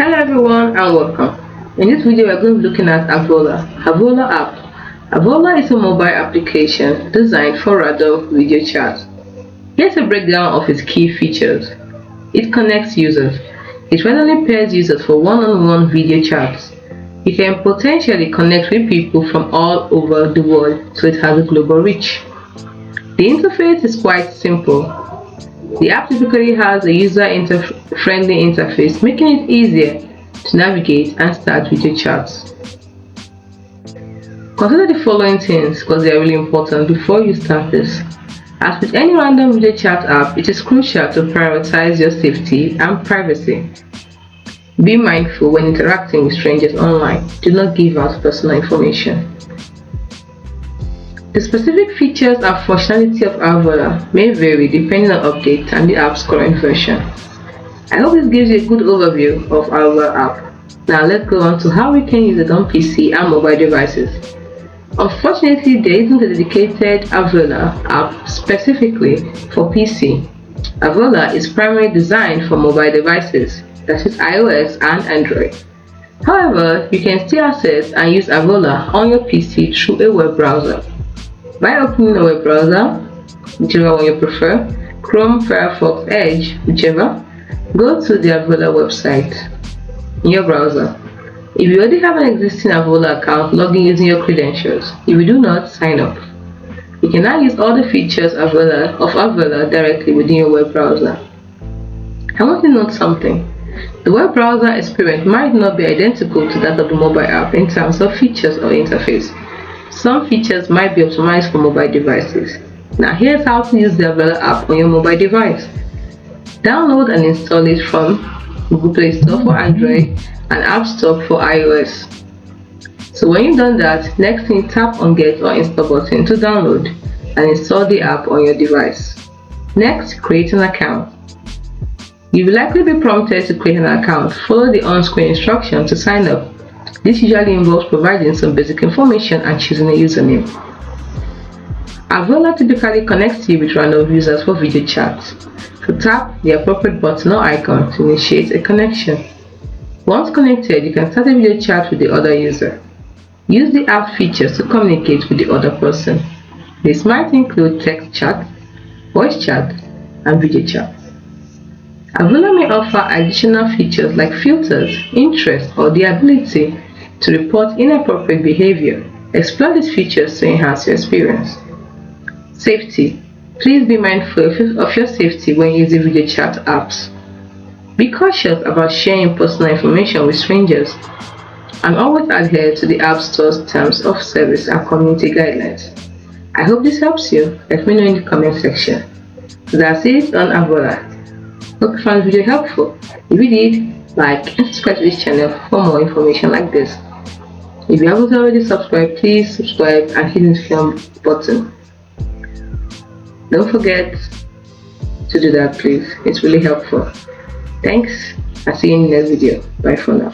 Hello everyone and welcome. In this video we are going to be looking at Aveola app. Aveola is a mobile application designed for random video chat. Here's a breakdown of its key features. It connects users. It randomly pairs users for one-on-one video chats. You can potentially connect with people from all over the world, so it has a global reach. The interface is quite simple. The app typically has a user-friendly interface, making it easier to navigate and start video chats. Consider the following things because they are really important before you start this. As with any random video chat app, it is crucial to prioritize your safety and privacy. Be mindful when interacting with strangers online. Do not give out personal information. The specific features and functionality of Aveola may vary depending on updates and the app's current version. I hope this gives you a good overview of Aveola app. Now let's go on to how we can use it on PC and mobile devices. Unfortunately, there isn't a dedicated Aveola app specifically for PC. Aveola is primarily designed for mobile devices, that is iOS and Android. However, you can still access and use Aveola on your PC through a web browser. By opening a web browser, whichever one you prefer, Chrome, Firefox, Edge, whichever, go to the Aveola website in your browser. If you already have an existing Aveola account, log in using your credentials. If you do not, sign up. You can now use all the features of Aveola directly within your web browser. I want to note something. The web browser experience might not be identical to that of the mobile app in terms of features or interface. Some features might be optimized for mobile devices. Now here's how to use the Aveola app on your mobile device. Download and install it from Google Play Store for Android and App Store for iOS. So when you've done that, next thing, tap on Get or Install button to download and install the app on your device. Next, create an account. You will likely be prompted to create an account. Follow the on-screen instructions to sign up. This usually involves providing some basic information and choosing a username. Aveola typically connects you with random users for video chats. So tap the appropriate button or icon to initiate a connection. Once connected, you can start a video chat with the other user. Use the app features to communicate with the other person. This might include text chat, voice chat, and video chat. Aveola may offer additional features like filters, interest, or the ability to report inappropriate behavior. Explore these features to enhance your experience. Safety. Please be mindful of your safety when using video chat apps. Be cautious about sharing personal information with strangers, and always adhere to the App Store's terms of service and community guidelines. I hope this helps you. Let me know in the comment section. That's it on Aveola. Hope you found the video helpful. If you did, like and subscribe to this channel for more information like this. If you haven't already subscribed, please subscribe and hit the notification button. Don't forget to do that, please. It's really helpful. Thanks. I'll see you in the next video. Bye for now.